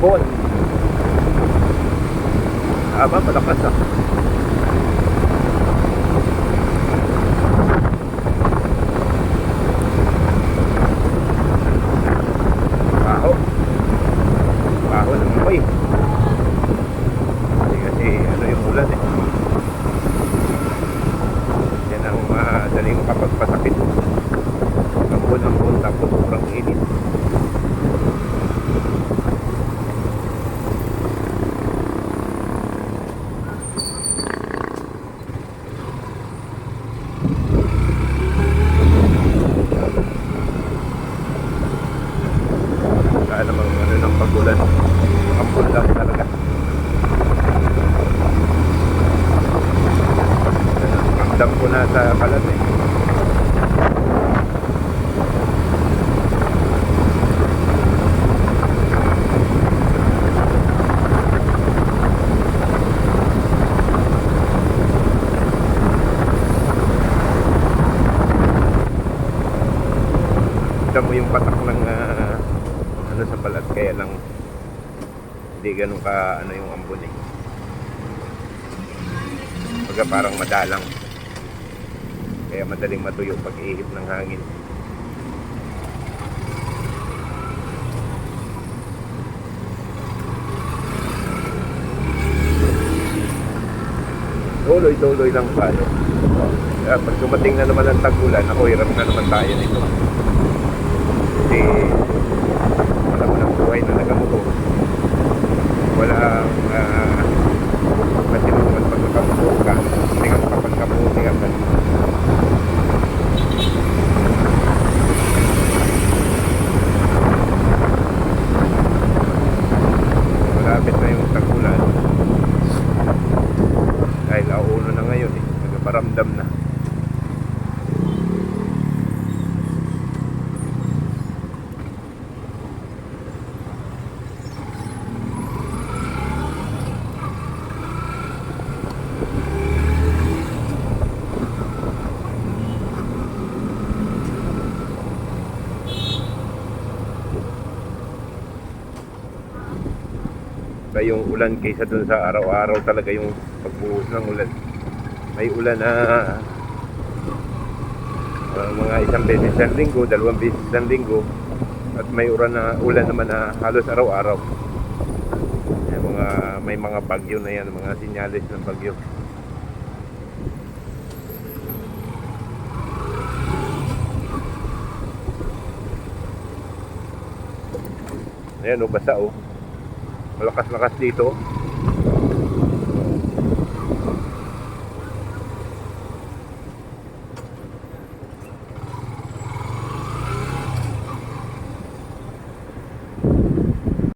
ambon. Malakas ah. Baho. Baho ng amoy. Kasi ano yung ulan eh. Yan ang madaling makapagpasakit. Ambon tapos sobrang init. Kaya namang ano ng pagulan. Ambon lang talaga. Ramdam ko na sa kalan eh. Ramdam mo yung patak ng ano sa balat, kaya lang hindi ganun ka ano yung ambon eh. Baga parang madalang, kaya madaling matuyo pag ihip ng hangin. Tuloy lang tayo. Kaya pag dumating na naman ang tag-ulan, ako hirap na naman tayo nito. Kasi alam mo ng buhay na nagamoto. Walang masinuman pag nakamoto ka. Hindi ka makapagkamuti ka pa. Malapit na yung tag-ulan. Dahil auuno na ngayon eh. Nagparamdam na. Yung ulan kaysa dun sa araw-araw talaga yung pagbuhos ng ulan. May ulan na mga isang beses sa linggo, 2 beses sa linggo, at may ulan naman na halos araw-araw. May mga bagyo na yan, mga sinyalis ng bagyo. Ayan o, basa o. Malakas-lakas dito.